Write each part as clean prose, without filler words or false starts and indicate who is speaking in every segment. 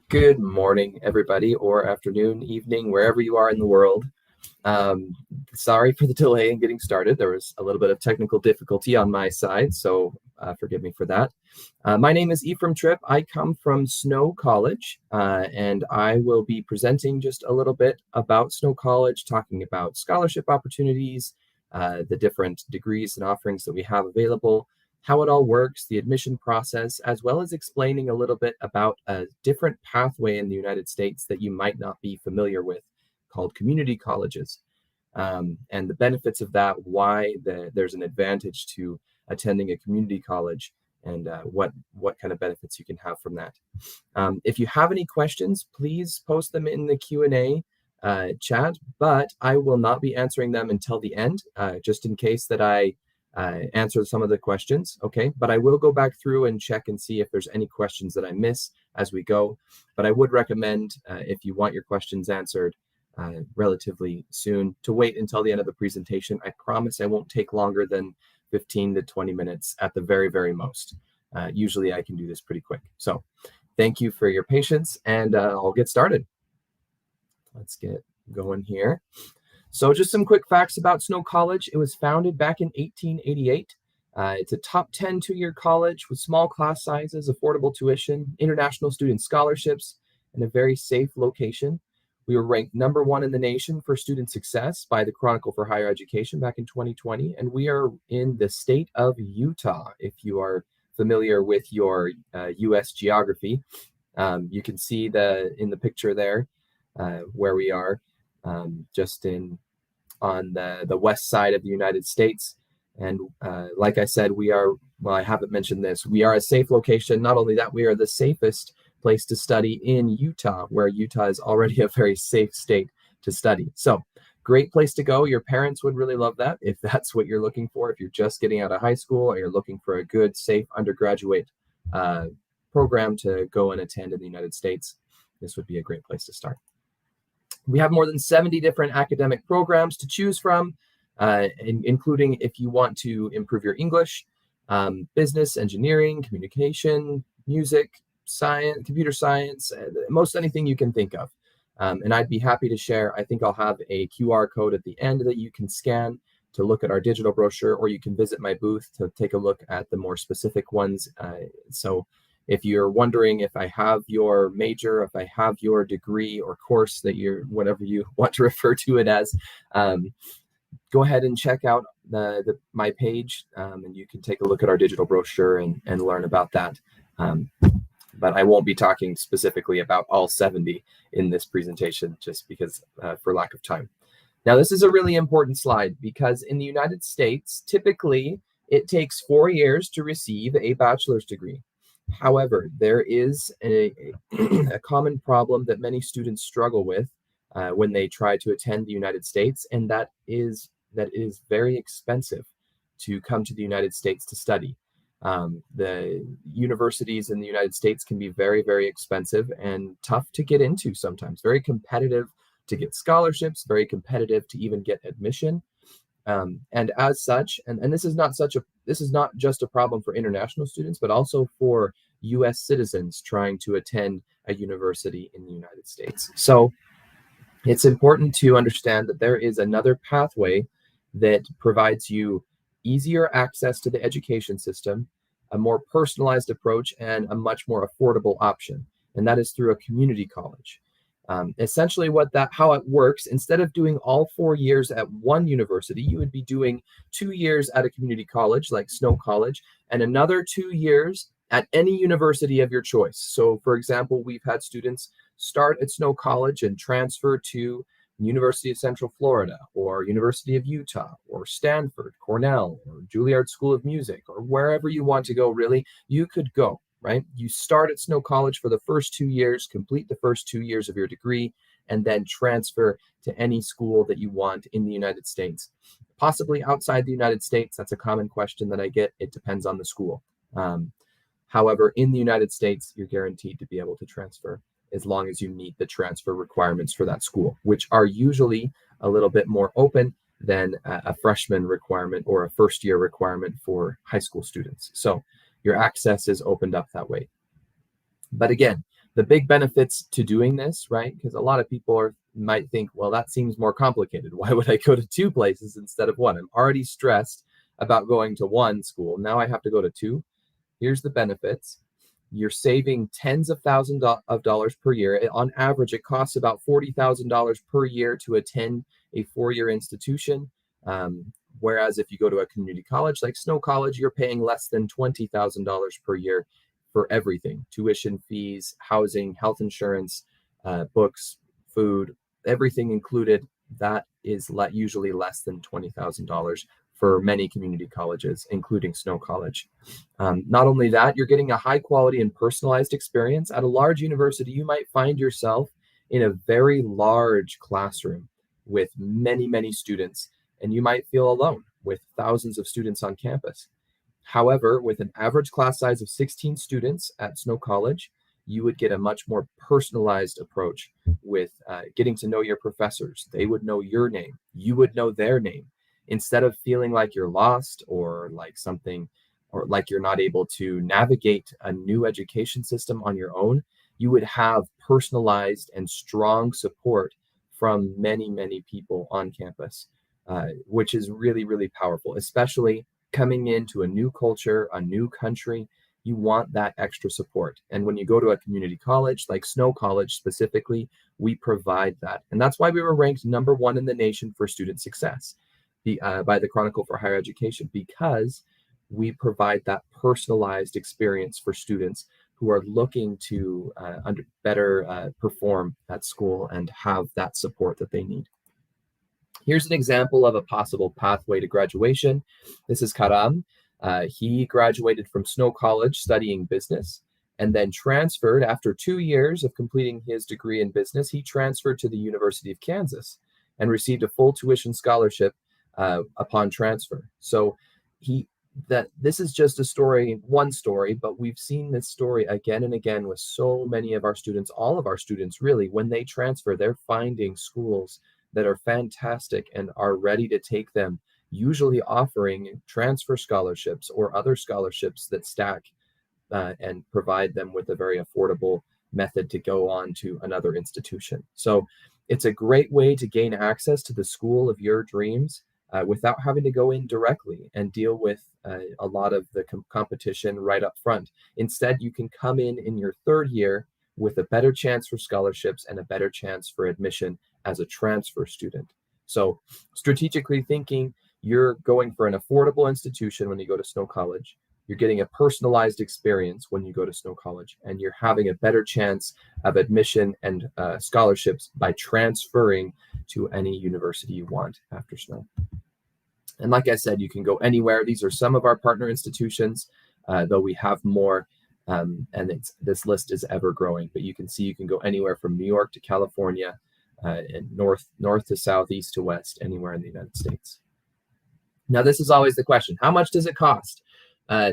Speaker 1: Good morning, everybody, or afternoon, evening, wherever you are in the world. Sorry for the delay in getting started. There was a little bit of technical difficulty on my side, so forgive me for that. My name is Ephraim Tripp. I come from Snow College, and I will be presenting just a little bit about Snow College, talking about scholarship opportunities, the different degrees and offerings that we have available, how it all works, the admission process, as well as explaining a little bit about a different pathway in the United States that you might not be familiar with, called community colleges, and the benefits of that, why there's an advantage to attending a community college, and what kind of benefits you can have from that. If you have any questions, please post them in the Q&A chat, but I will not be answering them until the end, just in case that I answer some of the questions, okay? But I will go back through and check and see if there's any questions that I miss as we go. But I would recommend, if you want your questions answered relatively soon, to wait until the end of the presentation. I promise I won't take longer than 15 to 20 minutes at the very, very most. Usually I can do this pretty quick. So thank you for your patience, and I'll get started. Let's get going here. So just some quick facts about Snow College. It was founded back in 1888. It's a top 10 two-year college with small class sizes, affordable tuition, international student scholarships, and a very safe location. We were ranked #1 in the nation for student success by the Chronicle for Higher Education back in 2020, and we are in the state of Utah. If you are familiar with your U.S. geography, you can see in the picture there where we are, just on the west side of the United States. And like I said, I haven't mentioned this, we are a safe location. Not only that, we are the safest place to study in Utah, where Utah is already a very safe state to study. So great place to go. Your parents would really love that if that's what you're looking for. If you're just getting out of high school or you're looking for a good, safe undergraduate program to go and attend in the United States, this would be a great place to start. We have more than 70 different academic programs to choose from, including if you want to improve your English, business, engineering, communication, music, science, computer science, most anything you can think of. And I'd be happy to share. I think I'll have a QR code at the end that you can scan to look at our digital brochure, or you can visit my booth to take a look at the more specific ones. So if you're wondering if I have your major, if I have your degree or course, that you're, whatever you want to refer to it as, go ahead and check out my page, and you can take a look at our digital brochure and learn about that. But I won't be talking specifically about all 70 in this presentation, just because for lack of time. Now, this is a really important slide, because in the United States, typically it takes 4 years to receive a bachelor's degree. However, there is a common problem that many students struggle with when they try to attend the United States, and that is that it is very expensive to come to the United States to study. The universities in the United States can be very, very expensive and tough to get into sometimes. Very competitive to get scholarships, very competitive to even get admission. And as such, and this is not just a problem for international students, but also for U.S. citizens trying to attend a university in the United States. So it's important to understand that there is another pathway that provides you easier access to the education system, a more personalized approach, and a much more affordable option, and that is through a community college. Essentially how it works, instead of doing all 4 years at one university, you would be doing 2 years at a community college like Snow College, and another 2 years at any university of your choice. So for example, we've had students start at Snow College and transfer to University of Central Florida, or University of Utah, or Stanford, Cornell, or Juilliard School of Music, or wherever you want to go. Really, you could go. Right? You start at Snow College for the first 2 years, complete the first 2 years of your degree, and then transfer to any school that you want in the United States. Possibly outside the United States, that's a common question that I get. It depends on the school. However, in the United States, you're guaranteed to be able to transfer as long as you meet the transfer requirements for that school, which are usually a little bit more open than a freshman requirement or a first-year requirement for high school students. So your access is opened up that way. But again, The big benefits to doing this, right? Because a lot of people might think, well, that seems more complicated. Why would I go to two places instead of one? I'm already stressed about going to one school. Now I have to go to two. Here's the benefits. You're saving tens of thousands of dollars per year. On average, it costs about $40,000 per year to attend a four-year institution. Whereas if you go to a community college like Snow College, you're paying less than $20,000 per year for everything: tuition, fees, housing, health insurance, books, food, everything included. That is usually less than $20,000 for many community colleges, including Snow College. Not only that, you're getting a high quality and personalized experience. At a large university, you might find yourself in a very large classroom with many, many students, and you might feel alone with thousands of students on campus. However, with an average class size of 16 students at Snow College, you would get a much more personalized approach with getting to know your professors. They would know your name. You would know their name. Instead of feeling like you're lost or like something, or like you're not able to navigate a new education system on your own, you would have personalized and strong support from many, many people on campus, which is really, really powerful, especially coming into a new culture, a new country. You want that extra support. And when you go to a community college like Snow College specifically, we provide that. And that's why we were ranked #1 in the nation for student success by the Chronicle for Higher Education, because we provide that personalized experience for students who are looking to better perform at school and have that support that they need. Here's an example of a possible pathway to graduation. This is Karam. He graduated from Snow College studying business and then transferred after 2 years of completing his degree in business. He transferred to the University of Kansas and received a full tuition scholarship upon transfer. So this is just a story, one story, but we've seen this story again and again with so many of our students, all of our students really. When they transfer, they're finding schools that are fantastic and are ready to take them, usually offering transfer scholarships or other scholarships that stack and provide them with a very affordable method to go on to another institution. So it's a great way to gain access to the school of your dreams without having to go in directly and deal with a lot of the competition right up front. Instead, you can come in your third year with a better chance for scholarships and a better chance for admission as a transfer student. So strategically thinking, you're going for an affordable institution when you go to Snow College. You're getting a personalized experience when you go to Snow College, and you're having a better chance of admission and scholarships by transferring to any university you want after Snow. And like I said, you can go anywhere. These are some of our partner institutions, though we have more, and this list is ever growing. But you can see you can go anywhere from New York to California, and north to south, east to west, anywhere in the United States. Now, this is always the question: how much does it cost?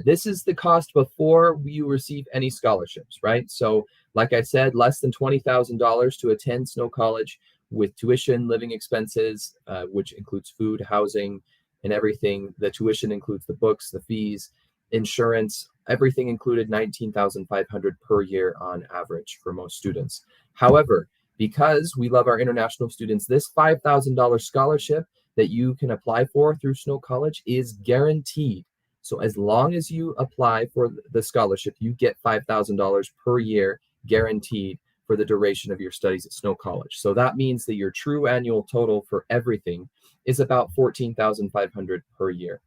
Speaker 1: This is the cost before you receive any scholarships, right? So, like I said, less than $20,000 to attend Snow College with tuition, living expenses, which includes food, housing, and everything. The tuition includes the books, the fees, insurance, everything included, $19,500 per year on average for most students. However, because we love our international students, this $5,000 scholarship that you can apply for through Snow College is guaranteed. So as long as you apply for the scholarship, you get $5,000 per year guaranteed for the duration of your studies at Snow College. So that means that your true annual total for everything is about $14,500 per year,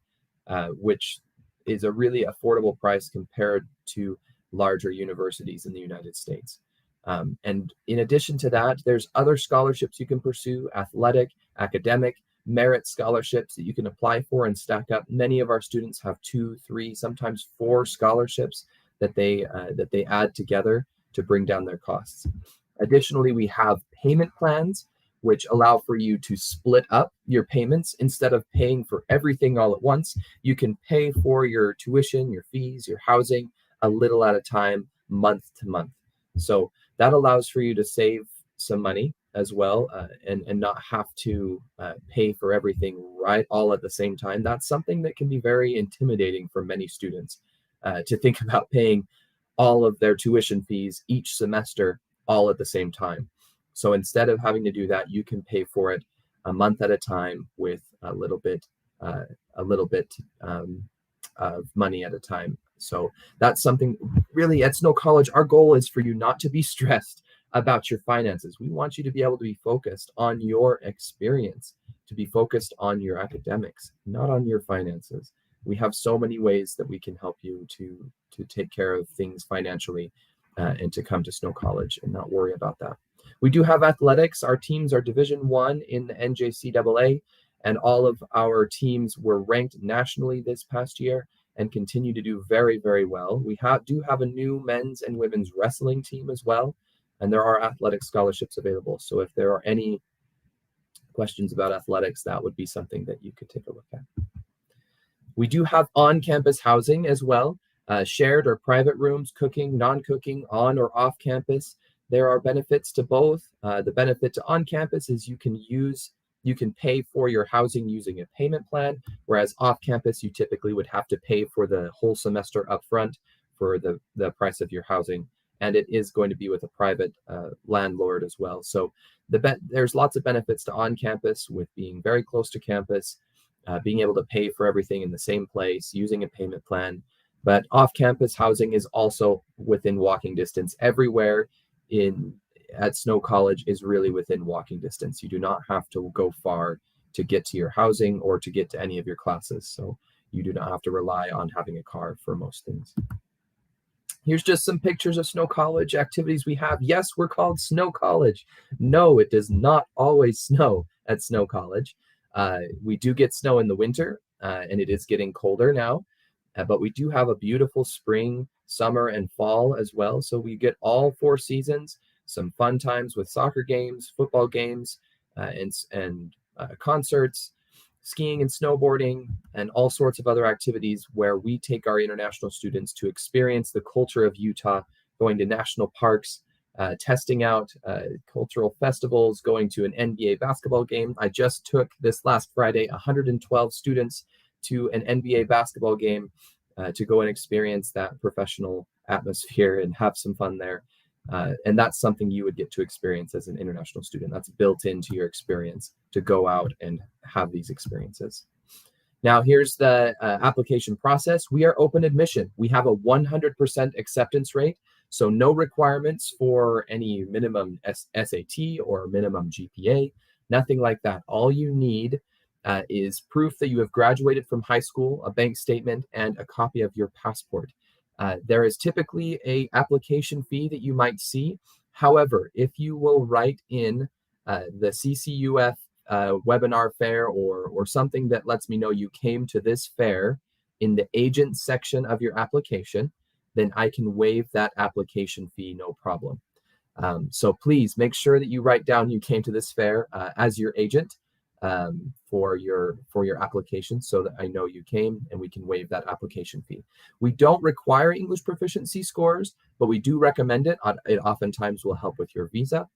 Speaker 1: which is a really affordable price compared to larger universities in the United States. And in addition to that, there's other scholarships you can pursue: athletic, academic, merit scholarships that you can apply for and stack up. Many of our students have 2, 3, sometimes 4 scholarships that they add together to bring down their costs. Additionally, we have payment plans, which allow for you to split up your payments. Instead of paying for everything all at once, you can pay for your tuition, your fees, your housing a little at a time, month to month. So that allows for you to save some money as well, and not have to pay for everything right all at the same time. That's something that can be very intimidating for many students, to think about paying all of their tuition fees each semester all at the same time. So instead of having to do that, you can pay for it a month at a time with a little bit of money at a time. So that's something really at Snow College. Our goal is for you not to be stressed about your finances. We want you to be able to be focused on your experience, to be focused on your academics, not on your finances. We have so many ways that we can help you to take care of things financially and to come to Snow College and not worry about that. We do have athletics. Our teams are Division I in the NJCAA, and all of our teams were ranked nationally this past year and continue to do very, very well. We do have a new men's and women's wrestling team as well, and there are athletic scholarships available. So if there are any questions about athletics, that would be something that you could take a look at. We do have on-campus housing as well, shared or private rooms, cooking, non-cooking, on or off campus. There are benefits to both. The benefit to on-campus is you can pay for your housing using a payment plan, whereas off-campus you typically would have to pay for the whole semester upfront for the price of your housing, and it is going to be with a private landlord as well. So there's lots of benefits to on-campus with being very close to campus, being able to pay for everything in the same place, using a payment plan. But off-campus housing is also within walking distance. Everywhere at Snow College is really within walking distance. You do not have to go far to get to your housing or to get to any of your classes. So you do not have to rely on having a car for most things. Here's just some pictures of Snow College activities we have. Yes, we're called Snow College. No, it does not always snow at Snow College. We do get snow in the winter, and it is getting colder now. But we do have a beautiful spring, summer, and fall as well. So we get all 4 seasons, some fun times with soccer games, football games, and concerts, skiing and snowboarding, and all sorts of other activities where we take our international students to experience the culture of Utah, going to national parks, testing out cultural festivals, going to an NBA basketball game. I just took this last Friday 112 students to an NBA basketball game to go and experience that professional atmosphere and have some fun there. And that's something you would get to experience as an international student. That's built into your experience to go out and have these experiences. Now, here's the application process. We are open admission. We have a 100% acceptance rate, so no requirements for any minimum SAT or minimum GPA, nothing like that. All you need is proof that you have graduated from high school, a bank statement, and a copy of your passport. There is typically an application fee that you might see. However, if you will write in the CCUF webinar fair or something that lets me know you came to this fair in the agent section of your application, then I can waive that application fee, no problem. So please make sure that you write down you came to this fair as your agent for your application, so that I know you came and we can waive that application fee. We don't require English proficiency scores, but we do recommend it. It oftentimes will help with your visa.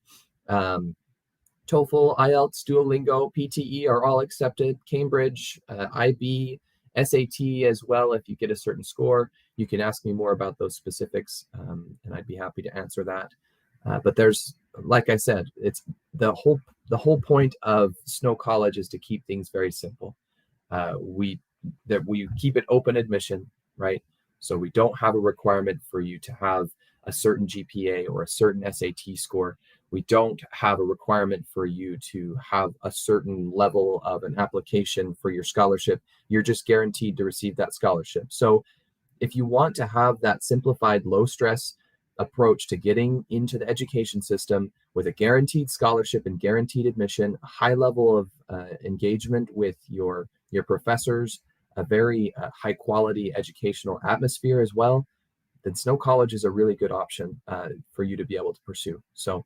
Speaker 1: TOEFL, IELTS, Duolingo, PTE are all accepted. Cambridge, IB, SAT as well. If you get a certain score, you can ask me more about those specifics, and I'd be happy to answer that. But there's, like I said, it's the whole point of Snow College is to keep things very simple. We keep it open admission, right? So we don't have a requirement for you to have a certain GPA or a certain SAT score. We don't have a requirement for you to have a certain level of an application for your scholarship. You're just guaranteed to receive that scholarship. So if you want to have that simplified, low stress approach to getting into the education system with a guaranteed scholarship and guaranteed admission, a high level of engagement with your professors, a very high quality educational atmosphere as well, then Snow College is a really good option for you to be able to pursue. So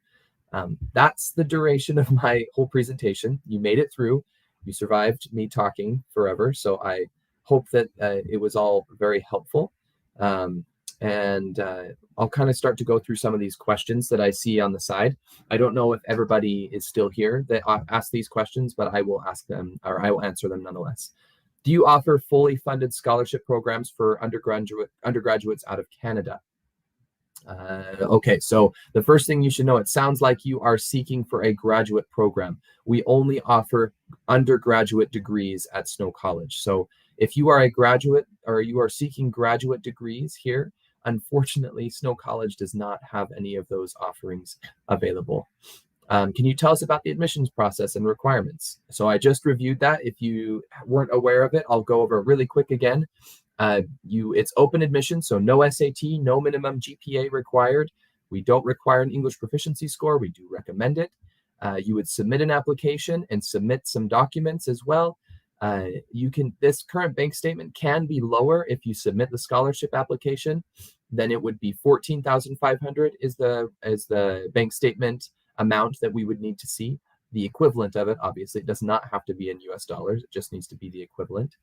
Speaker 1: that's the duration of my whole presentation. You made it through. You survived me talking forever. So I hope that it was all very helpful. And I'll kind of start to go through some of these questions that I see on the side. I don't know if everybody is still here that asked these questions, but I will ask them, or I will answer them nonetheless. Do you offer fully funded scholarship programs for undergraduates out of Canada? Okay, so the first thing you should know, it sounds like you are seeking for a graduate program. We only offer undergraduate degrees at Snow College. So if you are a graduate or you are seeking graduate degrees here, unfortunately, Snow College does not have any of those offerings available. Can you tell us about the admissions process and requirements? So I just reviewed that. If you weren't aware of it, I'll go over really quick again. It's open admission, so no SAT, no minimum GPA required. We don't require an English proficiency score. We do recommend it. You would submit an application and submit some documents as well. This current bank statement can be lower if you submit the scholarship application. Then it would be 14,500 is the bank statement amount that we would need to see. The equivalent of it, obviously, it does not have to be in US dollars. It just needs to be the equivalent.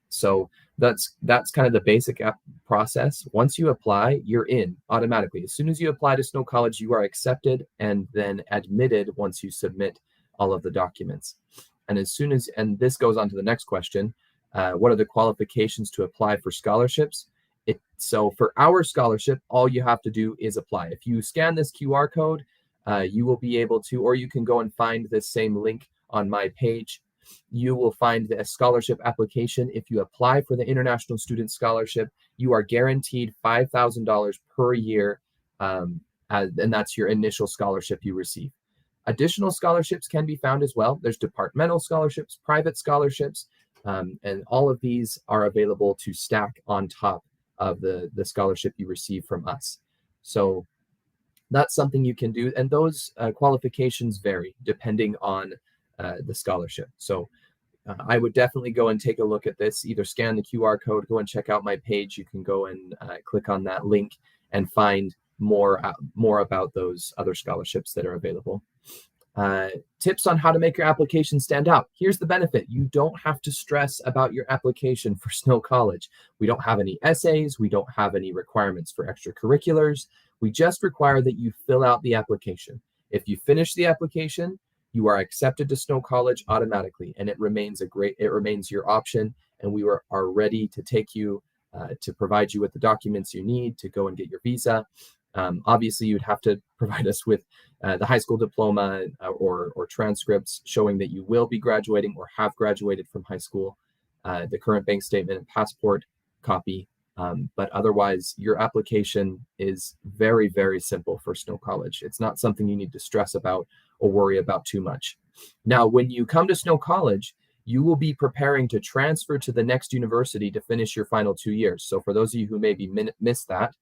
Speaker 1: So that's kind of the basic process. Once you apply, you're in automatically. As soon as you apply to Snow College, you are accepted and then admitted once you submit all of the documents. And and this goes on to the next question, what are the qualifications to apply for scholarships? So for our scholarship, all you have to do is apply. If you scan this QR code, you will be able to, or you can go and find this same link on my page. You will find the scholarship application. If you apply for the International Student Scholarship, you are guaranteed $5,000 per year, and that's your initial scholarship you receive. Additional scholarships can be found as well. There's departmental scholarships, private scholarships, and all of these are available to stack on top of the scholarship you receive from us. So that's something you can do. And those qualifications vary depending on the scholarship. So I would definitely go and take a look at this, either scan the QR code, go and check out my page. You can go and click on that link and find more about those other scholarships that are available. Tips on how to make your application stand out. Here's the benefit. You don't have to stress about your application for Snow College. We don't have any essays. We don't have any requirements for extracurriculars. We just require that you fill out the application. If you finish the application, you are accepted to Snow College automatically, and it remains your option, and we are ready to take you to provide you with the documents you need to go and get your visa. Obviously, you'd have to provide us with the high school diploma or transcripts showing that you will be graduating or have graduated from high school, the current bank statement and passport copy. But otherwise, your application is very, very simple for Snow College. It's not something you need to stress about or worry about too much. Now, when you come to Snow College, you will be preparing to transfer to the next university to finish your final 2 years. So for those of you who maybe missed that,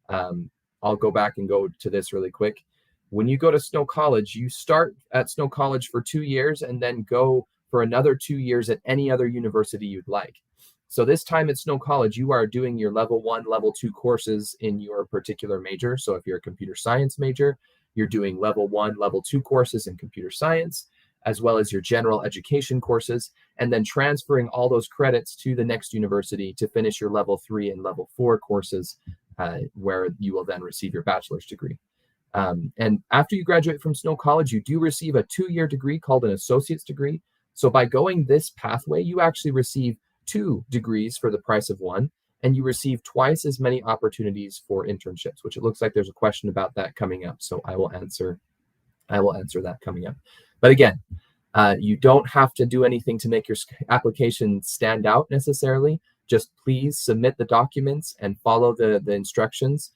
Speaker 1: I'll go back and go to this really quick. When you go to Snow College, you start at Snow College for 2 years and then go for another 2 years at any other university you'd like. So this time at Snow College, you are doing your level 1, level 2 courses in your particular major. So if you're a computer science major, you're doing level 1, level 2 courses in computer science, as well as your general education courses, and then transferring all those credits to the next university to finish your level 3 and level 4 courses, where you will then receive your bachelor's degree. And after you graduate from Snow College, you do receive a 2-year degree called an associate's degree. So by going this pathway, you actually receive 2 degrees for the price of 1, and you receive twice as many opportunities for internships, which it looks like there's a question about that coming up. So I will answer that coming up. But again, you don't have to do anything to make your application stand out necessarily. Just please submit the documents and follow the instructions.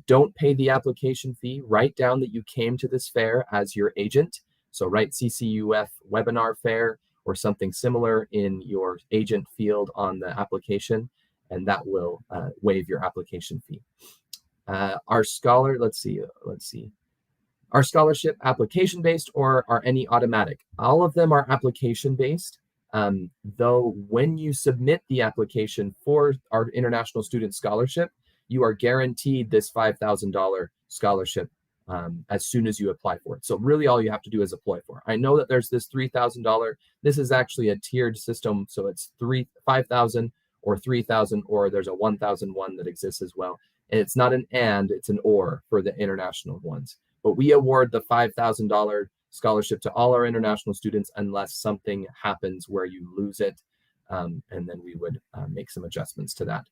Speaker 1: Don't pay the application fee. Write down that you came to this fair as your agent. So write CCUF webinar fair or something similar in your agent field on the application, and that will waive your application fee. Let's see. Are scholarship application-based or are any automatic? All of them are application-based, though when you submit the application for our International Student Scholarship, you are guaranteed this $5,000 scholarship as soon as you apply for it. So really all you have to do is apply for it. I know that there's this $3,000. This is actually a tiered system, so it's $5,000 or $3,000, or there's a $1,001 that exists as well. And it's not an and, it's an or for the international ones. But we award the $5,000 scholarship to all our international students unless something happens where you lose it. and then we would make some adjustments to that.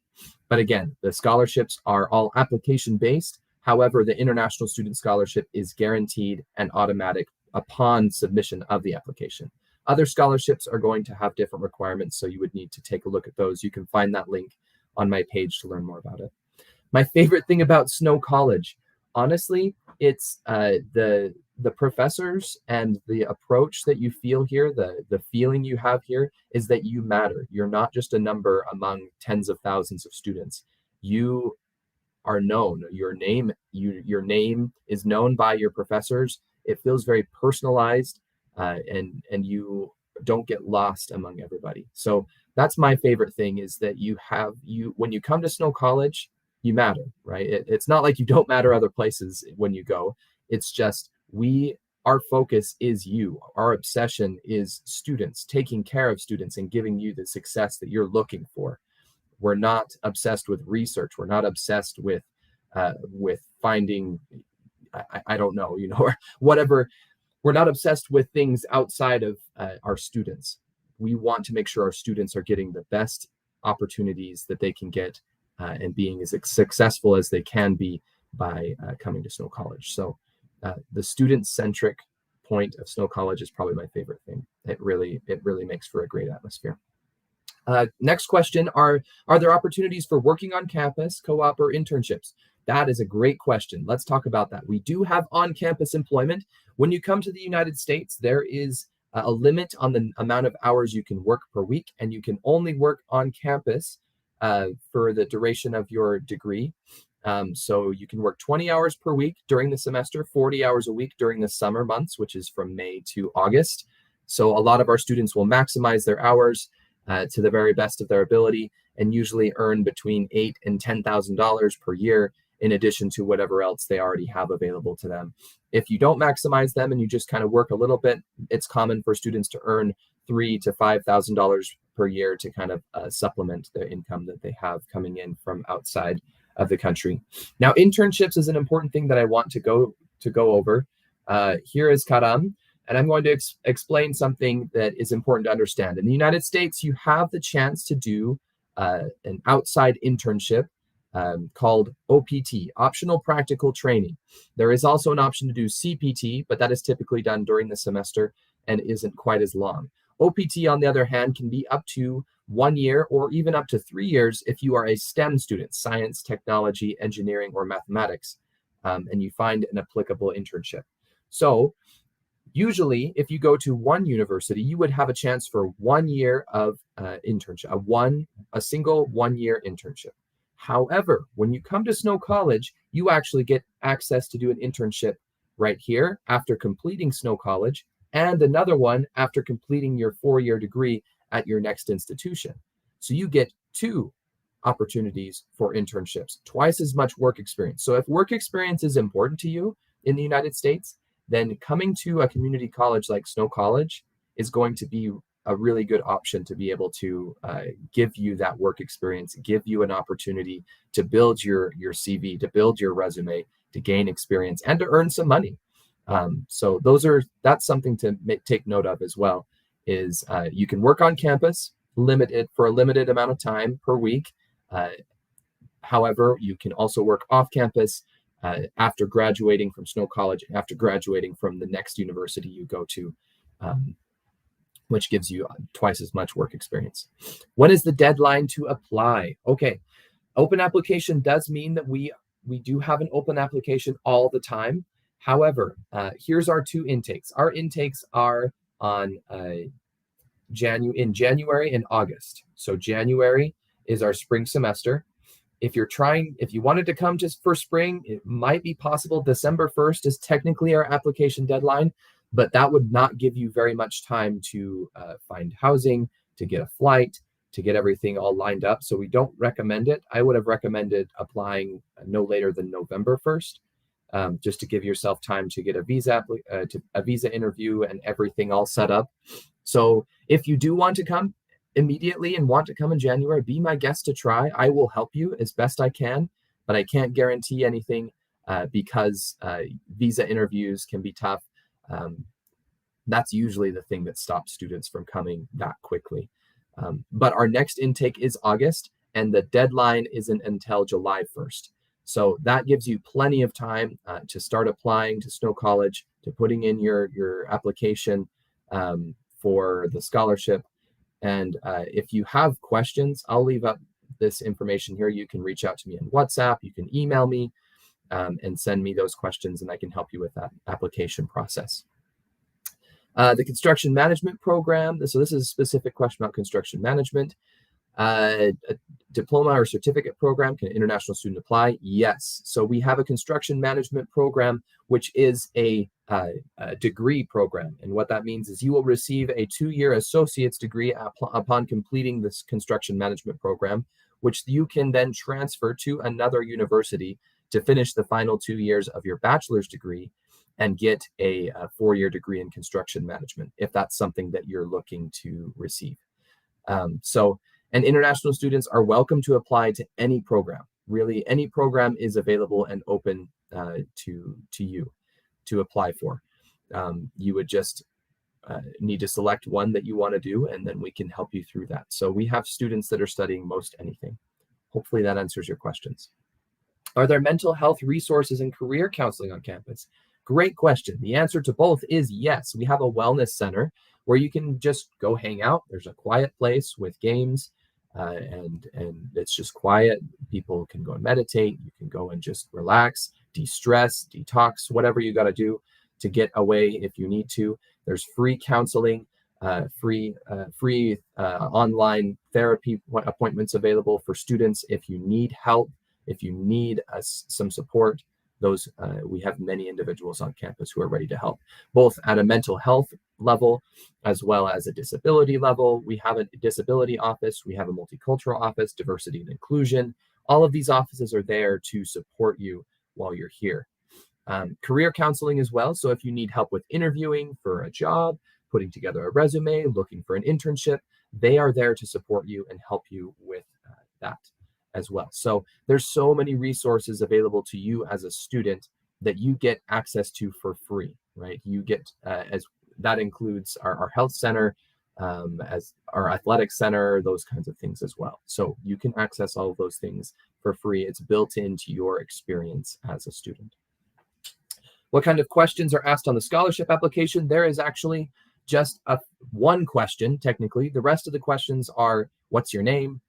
Speaker 1: But again, the scholarships are all application-based. However, the International Student Scholarship is guaranteed and automatic upon submission of the application. Other scholarships are going to have different requirements, so you would need to take a look at those. You can find that link on my page to learn more about it. My favorite thing about Snow College, honestly, it's the professors and the approach that you feel here, the feeling you have here is that you matter. You're not just a number among tens of thousands of students. You are known. Your name is known by your professors. It feels very personalized, and you don't get lost among everybody. So that's my favorite thing, is that when you come to Snow College, you matter, right? It's not like you don't matter other places when you go. It's just our focus is you. Our obsession is students, taking care of students and giving you the success that you're looking for. We're not obsessed with research. We're not obsessed with finding, I don't know, or whatever. We're not obsessed with things outside of our students. We want to make sure our students are getting the best opportunities that they can get and being as successful as they can be by coming to Snow College. So the student-centric point of Snow College is probably my favorite thing. It really makes for a great atmosphere. Next question, are there opportunities for working on campus, co-op, or internships? That is a great question. Let's talk about that. We do have on-campus employment. When you come to the United States, there is a limit on the amount of hours you can work per week, and you can only work on campus for the duration of your degree. So you can work 20 hours per week during the semester, 40 hours a week during the summer months, which is from May to August. So a lot of our students will maximize their hours to the very best of their ability, and usually earn between $8,000 and $10,000 per year, in addition to whatever else they already have available to them. If you don't maximize them and you just kind of work a little bit, it's common for students to earn $3,000 to $5,000 per year to kind of supplement the income that they have coming in from outside of the country. Now, internships is an important thing that I want to go over. Here is Karam. And I'm going to explain something that is important to understand. In the United States, you have the chance to do an outside internship called OPT, Optional Practical Training. There is also an option to do CPT, but that is typically done during the semester and isn't quite as long. OPT, on the other hand, can be up to 1 year or even up to 3 years if you are a STEM student, science, technology, engineering, or mathematics, and you find an applicable internship. So usually, if you go to one university, you would have a chance for 1 year of internship, a single 1 year internship. However, when you come to Snow College, you actually get access to do an internship right here after completing Snow College, and another one after completing your 4-year degree at your next institution. So you get 2 opportunities for internships, twice as much work experience. So if work experience is important to you in the United States, then coming to a community college like Snow College is going to be a really good option to be able to give you that work experience, give you an opportunity to build your CV, to build your resume, to gain experience, and to earn some money. So that's something to take note of as well, is you can work on campus for a limited amount of time per week. However, you can also work off campus after graduating from Snow College, after graduating from the next university you go to, which gives you twice as much work experience. When is the deadline to apply? Okay, open application does mean that we do have an open application all the time. However, here's our 2 intakes. Our intakes are on in January and August. So January is our spring semester. If you wanted to come just for spring, it might be possible. December 1st is technically our application deadline, but that would not give you very much time to find housing, to get a flight, to get everything all lined up. So we don't recommend it. I would have recommended applying no later than November 1st, just to give yourself time to get a visa interview and everything all set up. So if you do want to come immediately and want to come in January, be my guest to try. I will help you as best I can, but I can't guarantee anything because visa interviews can be tough. That's usually the thing that stops students from coming that quickly. But our next intake is August, and the deadline isn't until July 1st. So that gives you plenty of time to start applying to Snow College, to putting in your application for the scholarship. And if you have questions, I'll leave up this information here. You can reach out to me on WhatsApp, you can email me, and send me those questions, and I can help you with that application process. The construction management program. So this is a specific question about construction management. A diploma or certificate program, can an international student apply? Yes. So we have a construction management program, which is a degree program. And what that means is you will receive a 2-year associate's degree upon completing this construction management program, which you can then transfer to another university to finish the final 2 years of your bachelor's degree and get a 4-year degree in construction management, if that's something that you're looking to receive. And international students are welcome to apply to any program. Really, any program is available and open to you to apply for. You would just need to select one that you want to do, and then we can help you through that. So we have students that are studying most anything. Hopefully that answers your questions. Are there mental health resources and career counseling on campus? Great question. The answer to both is yes. We have a wellness center where you can just go hang out. There's a quiet place with games, and it's just quiet. People can go and meditate. You can go and just relax, de-stress, detox, whatever you got to do to get away if you need to. There's free counseling, free online therapy appointments available for students if you need help, if you need some support. Those we have many individuals on campus who are ready to help, both at a mental health level as well as a disability level. We have a disability office, we have a multicultural office, diversity and inclusion. All of these offices are there to support you while you're here. Career counseling as well. So if you need help with interviewing for a job, putting together a resume, looking for an internship, they are there to support you and help you with that as well. So there's so many resources available to you as a student that you get access to for free, right? You get, as that includes our health center, as our athletic center, those kinds of things as well. So you can access all of those things for free. It's built into your experience as a student. What kind of questions are asked on the scholarship application? There is actually just one question, technically. The rest of the questions are, what's your name?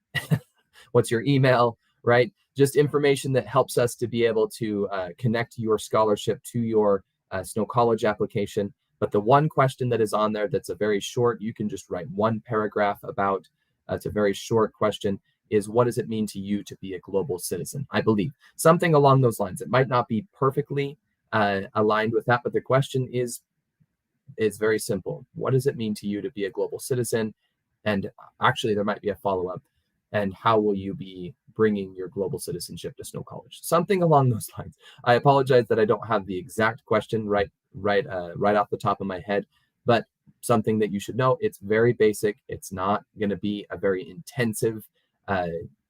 Speaker 1: What's your email, right? Just information that helps us to be able to connect your scholarship to your Snow College application. But the one question that is on there that's a very short, you can just write one paragraph about, it's a very short question, is what does it mean to you to be a global citizen? I believe something along those lines. It might not be perfectly aligned with that, but the question is very simple. What does it mean to you to be a global citizen? And actually, there might be a follow-up. And how will you be bringing your global citizenship to Snow College? Something along those lines. I apologize that I don't have the exact question right off the top of my head, but something that you should know. It's very basic. It's not going to be a very intensive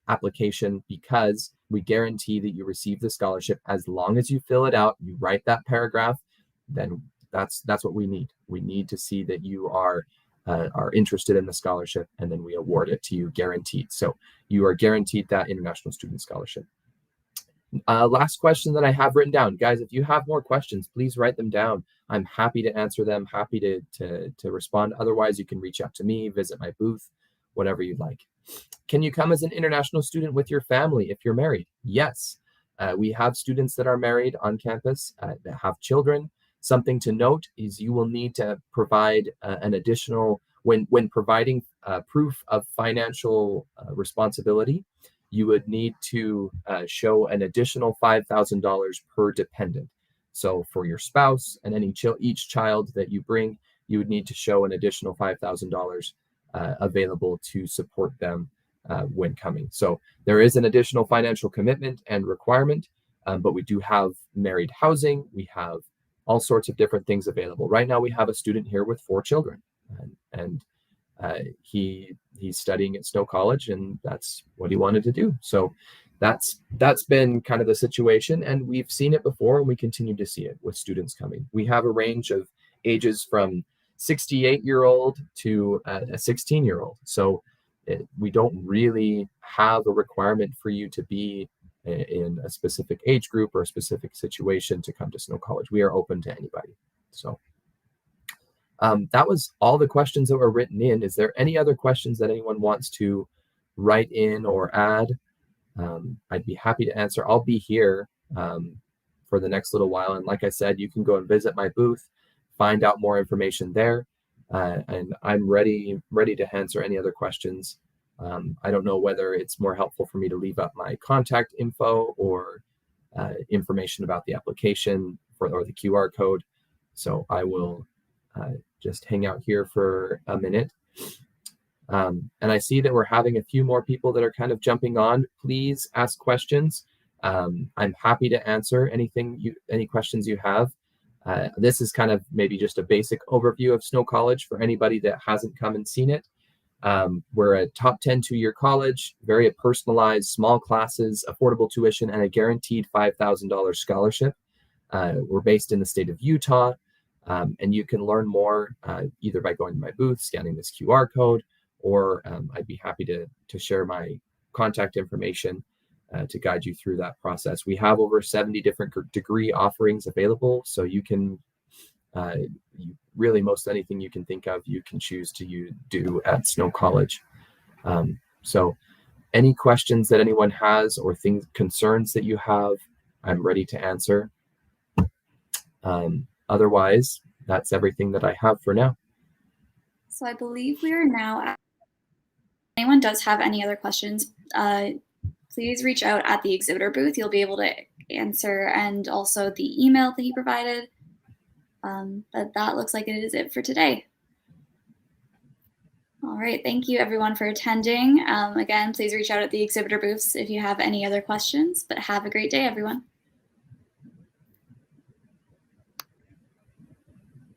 Speaker 1: application, because we guarantee that you receive the scholarship as long as you fill it out. You write that paragraph, then that's what we need. We need to see that you are interested in the scholarship, and then we award it to you guaranteed. So you are guaranteed that international student scholarship. Last question that I have written down. Guys, if you have more questions, please write them down. I'm happy to answer them, happy to respond. Otherwise, you can reach out to me, visit my booth, whatever you'd like. Can you come as an international student with your family if you're married? Yes. We have students that are married on campus that have children. Something to note is you will need to provide an additional, when providing proof of financial responsibility, you would need to show an additional $5,000 per dependent. So for your spouse and each child that you bring, you would need to show an additional $5,000 available to support them when coming. So there is an additional financial commitment and requirement, but we do have married housing. We have all sorts of different things available. Right now, we have a student here with 4 children, and he's studying at Snow College, and that's what he wanted to do. So that's been kind of the situation, and we've seen it before, and we continue to see it with students coming. We have a range of ages from 68-year-old to a 16-year-old. So we don't really have a requirement for you to be in a specific age group or a specific situation to come to Snow College. We are open to anybody. So that was all the questions that were written in. Is there any other questions that anyone wants to write in or add? I'd be happy to answer. I'll be here for the next little while. And like I said, you can go and visit my booth, find out more information there. And I'm ready to answer any other questions. I don't know whether it's more helpful for me to leave up my contact info or information about the application or the QR code. So I will just hang out here for a minute. And I see that we're having a few more people that are kind of jumping on. Please ask questions. I'm happy to answer any questions you have. This is kind of maybe just a basic overview of Snow College for anybody that hasn't come and seen it. We're a top 10 two-year college, very personalized, small classes, affordable tuition, and a guaranteed $5,000 scholarship. We're based in the state of Utah, and you can learn more either by going to my booth, scanning this QR code, or I'd be happy to share my contact information to guide you through that process. We have over 70 different degree offerings available, so you can really most anything you can think of, you can choose to do at Snow College. So any questions that anyone has or concerns that you have, I'm ready to answer. Otherwise, that's everything that I have for now.
Speaker 2: So I believe we are now at, if anyone does have any other questions, please reach out at the exhibitor booth. You'll be able to answer, and also the email that he provided. But that looks like it is it for today. All right, thank you everyone for attending. Again, please reach out at the exhibitor booths if you have any other questions, but have a great day, everyone.